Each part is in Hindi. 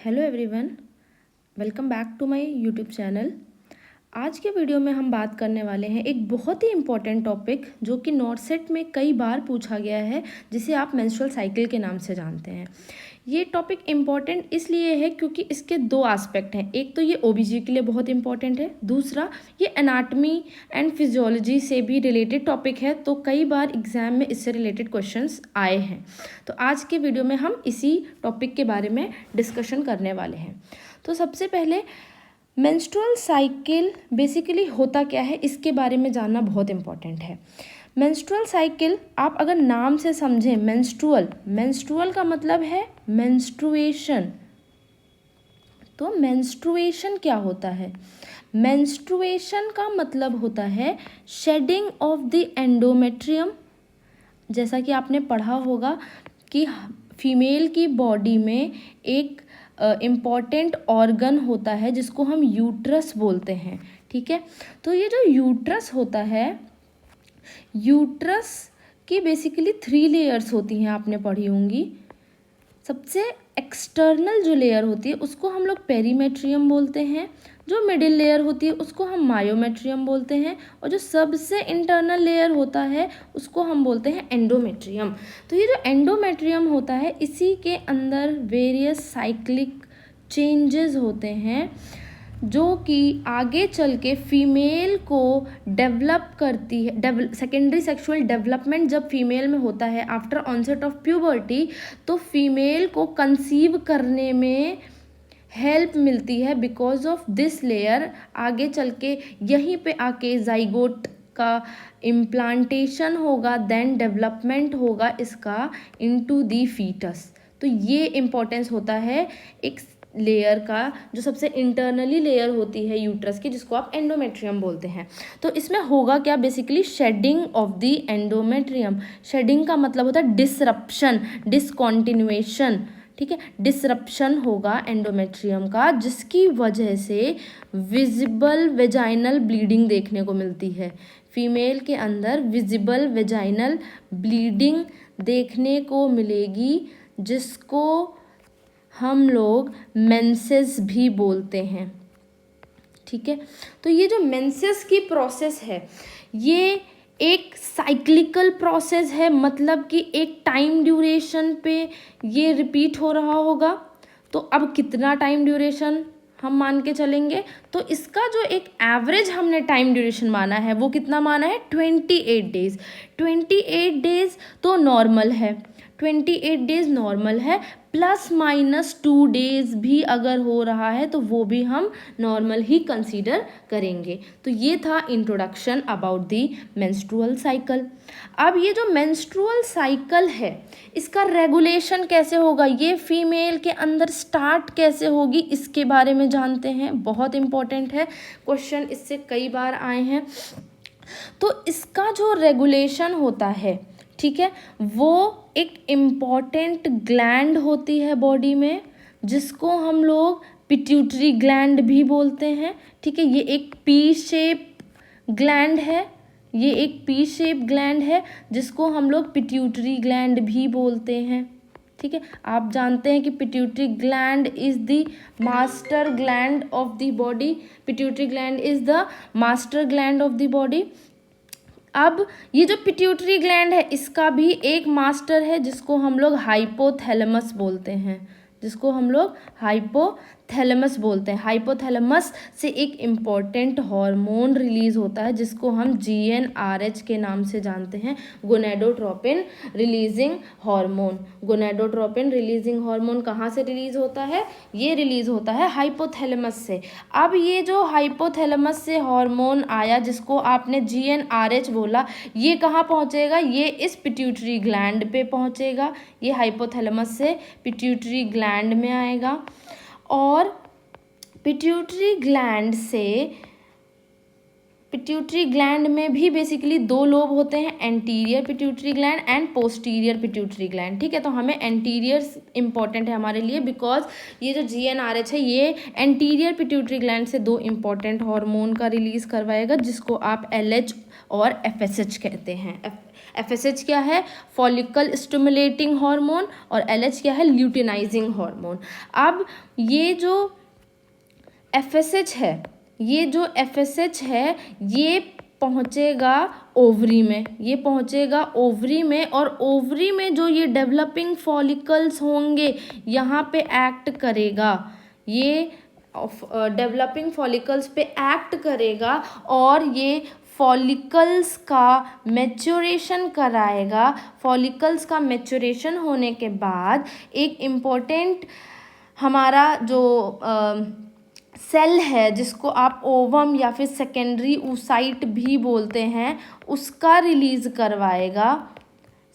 Hello everyone, welcome back to my YouTube channel. आज के वीडियो में हम बात करने वाले हैं एक बहुत ही इम्पॉर्टेंट टॉपिक जो कि नॉर्सेट में कई बार पूछा गया है, जिसे आप मेंस्ट्रुअल साइकिल के नाम से जानते हैं। ये टॉपिक इम्पॉर्टेंट इसलिए है क्योंकि इसके दो एस्पेक्ट हैं। एक तो ये ओबीजी के लिए बहुत इंपॉर्टेंट है, दूसरा ये एनाटमी एंड फिजियोलॉजी से भी रिलेटेड टॉपिक है, तो कई बार एग्जाम में इससे रिलेटेड क्वेश्चंस आए हैं। तो आज के वीडियो में हम इसी टॉपिक के बारे में डिस्कशन करने वाले हैं। तो सबसे पहले मेंस्ट्रुअल साइकिल बेसिकली होता क्या है, इसके बारे में जानना बहुत इंपॉर्टेंट है। मेंस्ट्रुअल साइकिल आप अगर नाम से समझें, मेंस्ट्रुअल का मतलब है मेंस्ट्रुएशन। तो मेंस्ट्रुएशन क्या होता है? मेंस्ट्रुएशन का मतलब होता है शेडिंग ऑफ द एंडोमेट्रियम। जैसा कि आपने पढ़ा होगा कि फीमेल की बॉडी में एक इम्पॉर्टेंट ऑर्गन होता है जिसको हम यूट्रस बोलते हैं, ठीक है। तो ये जो यूट्रस होता है, यूट्रस की बेसिकली 3 लेयर्स होती हैं, आपने पढ़ी होंगी। सबसे एक्सटर्नल जो लेयर होती है उसको हम लोग पेरीमेट्रियम बोलते हैं, जो मिडिल लेयर होती है उसको हम मायोमेट्रियम बोलते हैं, और जो सबसे इंटरनल लेयर होता है उसको हम बोलते हैं एंडोमेट्रियम। तो ये जो एंडोमेट्रियम होता है, इसी के अंदर वेरियस साइक्लिक चेंजेस होते हैं जो कि आगे चल के फीमेल को डेवलप करती है। सेकेंडरी सेक्सुअल डेवलपमेंट जब फीमेल में होता है आफ्टर ऑनसेट ऑफ प्यूबर्टी, तो फीमेल को कंसीव करने में हेल्प मिलती है बिकॉज ऑफ दिस लेयर। आगे चल के यहीं पे आके जाइगोट का इम्प्लांटेशन होगा, देन डेवलपमेंट होगा इसका इनटू दी फीटस। तो ये इम्पोर्टेंस होता है एक लेयर का, जो सबसे इंटरनली लेयर होती है यूट्रस की, जिसको आप एंडोमेट्रियम बोलते हैं। तो इसमें होगा क्या, basically shedding of the endometrium. Shedding का मतलब होता है डिसरप्शन, डिसकॉन्टिन्यूएशन, ठीक है। डिसरप्शन होगा एंडोमेट्रियम का, जिसकी वजह से विजिबल वेजाइनल ब्लीडिंग देखने को मिलती है। फीमेल के अंदर विजिबल वेजाइनल ब्लीडिंग देखने को मिलेगी, जिसको हम लोग मेंसेस भी बोलते हैं, ठीक है। तो ये जो मेंसेस की प्रोसेस है, ये एक साइक्लिकल प्रोसेस है, मतलब कि एक टाइम ड्यूरेशन पे ये रिपीट हो रहा होगा। तो अब कितना टाइम ड्यूरेशन हम मान के चलेंगे, तो इसका जो एक एवरेज हमने टाइम ड्यूरेशन माना है वो कितना माना है, 28 डेज। 28 डेज तो नॉर्मल है, 28 डेज नॉर्मल है, प्लस माइनस 2 डेज भी अगर हो रहा है तो वो भी हम नॉर्मल ही कंसीडर करेंगे। तो ये था introduction about the menstrual cycle. अब ये जो मेंस्ट्रुअल साइकिल है, इसका रेगुलेशन कैसे होगा, ये फीमेल के अंदर स्टार्ट कैसे होगी, इसके बारे में जानते हैं। बहुत इंपॉर्टेंट है, क्वेश्चन इससे कई बार आए हैं। तो इसका जो रेगुलेशन होता है, ठीक है, वो एक इम्पॉर्टेंट ग्लैंड होती है बॉडी में, जिसको हम लोग पिट्यूटरी ग्लैंड भी बोलते हैं, ठीक है। ये एक पी शेप ग्लैंड है, ये एक पी शेप ग्लैंड है जिसको हम लोग पिट्यूटरी ग्लैंड भी बोलते हैं, ठीक है। आप जानते हैं कि pituitary gland is the master gland of the body, pituitary gland is the master gland of the body. अब ये जो पिट्यूटरी ग्लैंड है, इसका भी एक मास्टर है जिसको हम लोग हाइपोथैलेमस बोलते हैं, जिसको हम लोग हाइपोथैलेमस बोलते हैं। हाइपोथैलेमस से एक इम्पॉर्टेंट हार्मोन रिलीज होता है जिसको हम GnRH के नाम से जानते हैं, gonadotropin releasing hormone. Gonadotropin releasing hormone कहाँ से रिलीज होता है, ये रिलीज होता है हाइपोथैलेमस से। अब ये जो हाइपोथैलेमस से हार्मोन आया, जिसको आपने GnRH बोला, ये कहाँ पहुँचेगा, ये इस पिट्यूटरी ग्लैंड पे पहुँचेगा। ये हाइपोथैलेमस से पिट्यूटरी ग्लैंड में आएगा, और पिट्यूटरी ग्लैंड पिट्यूटरी ग्लैंड में भी बेसिकली दो लोब होते हैं, anterior pituitary gland and posterior pituitary gland. ठीक है, तो हमें एंटीरियर इंपॉर्टेंट है हमारे लिए, बिकॉज ये जो GnRH है ये एंटीरियर पिट्यूटरी ग्लैंड से दो इंपॉर्टेंट हार्मोन का रिलीज करवाएगा, जिसको आप LH और FSH कहते हैं। FSH क्या है? फॉलिकल स्टिमुलेटिंग हार्मोन, और LH क्या है? Luteinizing hormone. अब ये जो FSH है, ये पहुंचेगा ओवरी में, और ओवरी में जो ये डेवलपिंग फॉलिकल्स होंगे यहाँ पे एक्ट करेगा, ये डेवलपिंग फॉलिकल्स पे एक्ट करेगा और ये फॉलिकल्स का मैच्योरेशन कराएगा। फॉलिकल्स का मैच्योरेशन होने के बाद एक इम्पोर्टेंट हमारा जो सेल है, जिसको आप ओवम या फिर सेकेंडरी oocyte भी बोलते हैं, उसका रिलीज करवाएगा।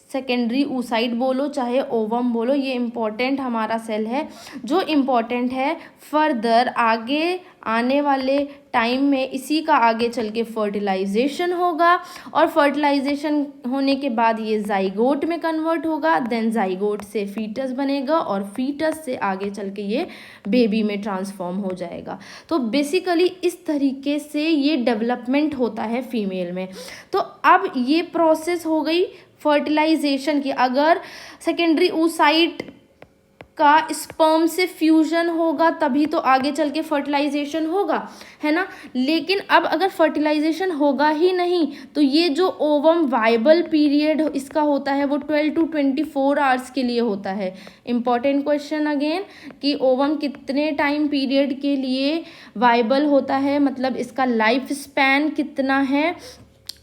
सेकेंडरी oocyte बोलो चाहे ओवम बोलो, ये इम्पोर्टेंट हमारा सेल है, जो इम्पोर्टेंट है फर्दर आगे आने वाले टाइम में। इसी का आगे चल के फर्टिलाइजेशन होगा, और फर्टिलाइजेशन होने के बाद ये जाइगोट में कन्वर्ट होगा, देन जाइगोट से फीटस बनेगा, और फीटस से आगे चल के ये बेबी में ट्रांसफॉर्म हो जाएगा। तो बेसिकली इस तरीके से ये डेवलपमेंट होता है फीमेल में। तो अब ये प्रोसेस हो गई फर्टिलाइजेशन की। अगर सेकेंडरी oocyte का स्पर्म से फ्यूजन होगा तभी तो आगे चल के फर्टिलाइजेशन होगा, है ना। लेकिन अब अगर फर्टिलाइजेशन होगा ही नहीं तो ये जो ओवम वाइबल पीरियड इसका होता है वो 12 to 24 आवर्स के लिए होता है। इंपॉर्टेंट क्वेश्चन अगेन कि ओवम कितने टाइम पीरियड के लिए वाइबल होता है, मतलब इसका लाइफ स्पैन कितना है।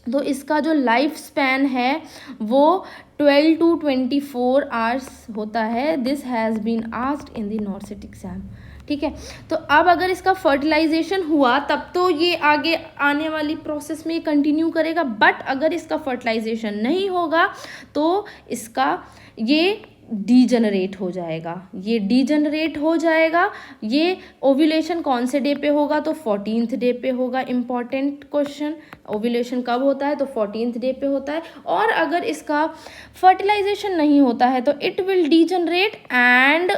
तो इसका जो लाइफ स्पैन है वो 12 to 24 आवर्स होता है। This has been asked in the NORCET exam. ठीक है, तो अब अगर इसका फर्टिलाइजेशन हुआ तब तो ये आगे आने वाली प्रोसेस में ये कंटिन्यू करेगा, बट अगर इसका फर्टिलाइजेशन नहीं होगा तो इसका ये डीजनरेट हो जाएगा। ये ओव्यूलेशन कौन से डे पे होगा? तो 14th डे पे होगा। इम्पॉर्टेंट क्वेश्चन, ओव्यूलेशन कब होता है? तो 14th डे पे होता है। और अगर इसका फर्टिलाइजेशन नहीं होता है तो it will degenerate, and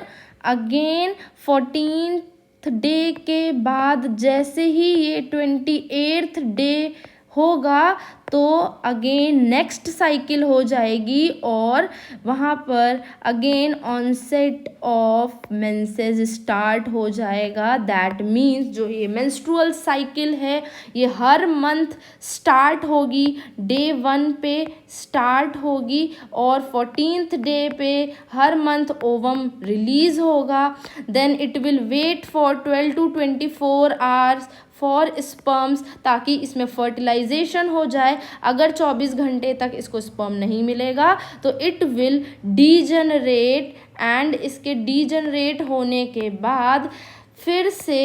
again 14th day के बाद जैसे ही ये 28th डे होगा तो अगेन नेक्स्ट साइकिल हो जाएगी, और वहाँ पर again onset of menses start हो जाएगा। दैट मीन्स जो ये मेंस्ट्रुअल साइकिल है ये हर मंथ स्टार्ट होगी, डे 1 पे स्टार्ट होगी, और 14th डे पे हर मंथ ओवम रिलीज होगा। Then it will wait for 12 to 24 hours for sperms, ताकि इसमें फर्टिलाइजेशन हो जाए। अगर 24 घंटे तक इसको स्पर्म नहीं मिलेगा तो इट विल डीजनरेट, एंड इसके डीजनरेट होने के बाद फिर से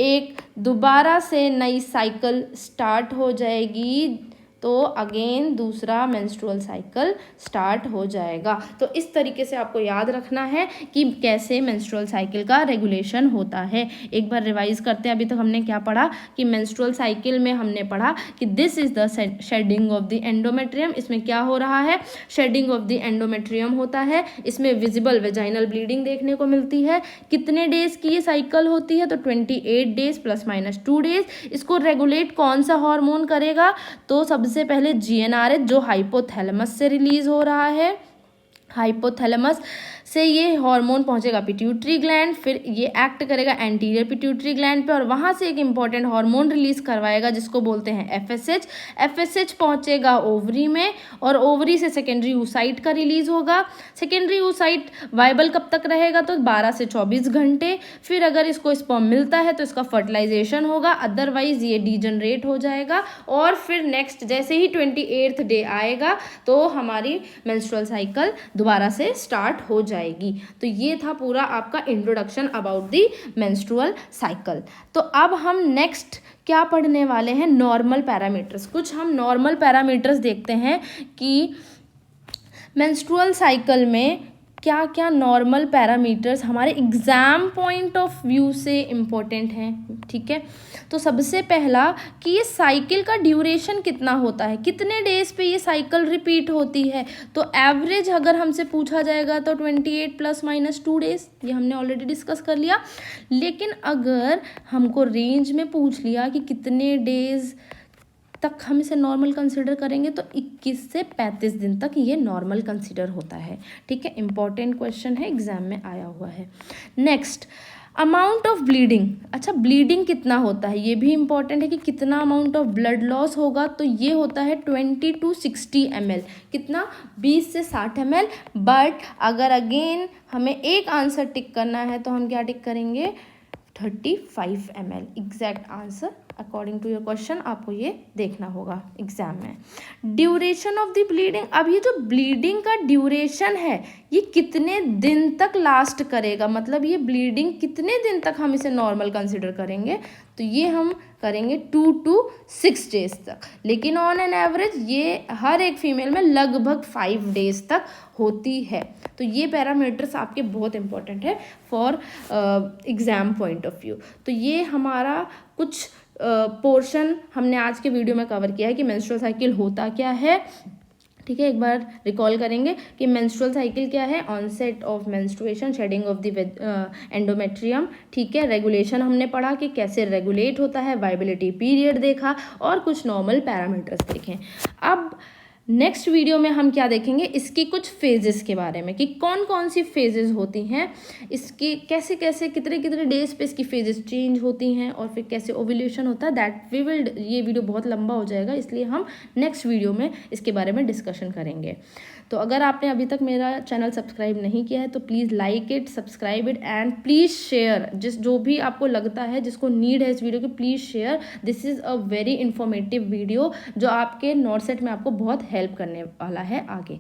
एक दोबारा से नई साइकिल स्टार्ट हो जाएगी। तो अगेन दूसरा मेंस्ट्रुअल साइकिल स्टार्ट हो जाएगा। तो इस तरीके से आपको याद रखना है कि कैसे मेंस्ट्रुअल साइकिल का रेगुलेशन होता है। एक बार रिवाइज करते हैं। अभी तक हमने क्या पढ़ा कि मेंस्ट्रुअल साइकिल में हमने पढ़ा कि this is the shading of the endometrium. इसमें क्या हो रहा है? शेडिंग ऑफ द एंडोमेट्रियम होता है। इसमें विजिबल वेजाइनल ब्लीडिंग देखने को मिलती है। कितने डेज की ये साइकिल होती है? तो 28 डेज ±2 डेज। इसको रेगुलेट कौन सा हार्मोन करेगा? तो सबसे पहले GnRH जो हाइपोथैलेमस से रिलीज हो रहा है। हाइपोथैलेमस से ये हार्मोन पहुंचेगा पिट्यूटरी ग्लैंड, फिर ये एक्ट करेगा एंटीरियर पिट्यूटरी ग्लैंड पे, और वहाँ से एक इंपॉर्टेंट हार्मोन रिलीज करवाएगा जिसको बोलते हैं FSH। FSH पहुंचेगा ओवरी में, और ओवरी से सेकेंडरी oocyte का रिलीज होगा। सेकेंडरी oocyte वाइबल कब तक रहेगा? तो 12 से 24 घंटे। फिर अगर इसको स्पर्म मिलता है तो इसका फर्टिलाइजेशन होगा, अदरवाइज ये डीजनरेट हो जाएगा। और फिर नेक्स्ट जैसे ही 28th डे आएगा तो हमारी मेंस्ट्रुअल साइकिल दोबारा से स्टार्ट हो जाएगी। तो ये था पूरा आपका introduction about the menstrual cycle. तो अब हम नेक्स्ट क्या पढ़ने वाले हैं? Normal parameters. कुछ हम नॉर्मल पैरामीटर्स देखते हैं कि मेंस्ट्रुअल साइकिल में क्या क्या नॉर्मल पैरामीटर्स हमारे एग्ज़ाम पॉइंट ऑफ व्यू से इम्पोर्टेंट हैं, ठीक है। तो सबसे पहला कि ये साइकिल का ड्यूरेशन कितना होता है, कितने डेज पे ये साइकिल रिपीट होती है। तो एवरेज अगर हमसे पूछा जाएगा तो 28 ± 2 डेज, ये हमने ऑलरेडी डिस्कस कर लिया। लेकिन अगर हमको रेंज में पूछ लिया कि कितने डेज तक हम इसे नॉर्मल कंसिडर करेंगे, तो 21 से 35 दिन तक ये नॉर्मल कंसिडर होता है, ठीक है। इंपॉर्टेंट क्वेश्चन है, एग्जाम में आया हुआ है। Next, amount of bleeding. अच्छा, ब्लीडिंग कितना होता है ये भी इंपॉर्टेंट है कि कितना अमाउंट ऑफ ब्लड लॉस होगा। तो ये होता है 20 to 60 ml, कितना, 20 से 60 ml। बट अगर अगेन हमें एक आंसर टिक करना है तो हम क्या टिक करेंगे, 35 ml। Exact answer according to your question आपको ये देखना होगा एग्जाम में। ड्यूरेशन ऑफ द ब्लीडिंग, अब ये जो ब्लीडिंग का ड्यूरेशन है ये कितने दिन तक लास्ट करेगा, मतलब ये ब्लीडिंग कितने दिन तक हम इसे नॉर्मल कंसिडर करेंगे, तो ये हम करेंगे 2 to 6 डेज तक। लेकिन ऑन एन एवरेज ये हर एक फीमेल में लगभग 5 डेज तक होती है। तो ये पैरामीटर्स आपके बहुत इंपॉर्टेंट है for exam point of view. तो ये हमारा कुछ पोर्शन हमने आज के वीडियो में कवर किया है कि मेंस्ट्रुअल साइकिल होता क्या है, ठीक है। एक बार रिकॉल करेंगे कि मेंस्ट्रुअल साइकिल क्या है, onset of menstruation, shedding of the endometrium, ठीक है। रेगुलेशन हमने पढ़ा कि कैसे रेगुलेट होता है, वाइबिलिटी पीरियड देखा और कुछ नॉर्मल पैरामीटर्स देखें। अब नेक्स्ट वीडियो में हम क्या देखेंगे, इसकी कुछ फेजेस के बारे में कि कौन कौन सी फेजेस होती हैं, इसकी कैसे कैसे कितने कितने डेज पे इसकी फेजेस चेंज होती हैं और फिर कैसे ओव्यूलेशन होता है। दैट वी विल, ये वीडियो बहुत लंबा हो जाएगा इसलिए हम नेक्स्ट वीडियो में इसके बारे में डिस्कशन करेंगे। तो अगर आपने अभी तक मेरा चैनल सब्सक्राइब नहीं किया है तो please like it, subscribe it and please share. जो भी आपको लगता है जिसको नीड है इस वीडियो की, please share. This is a very informative video जो आपके नॉर्सेट में आपको बहुत हेल्प करने वाला है आगे।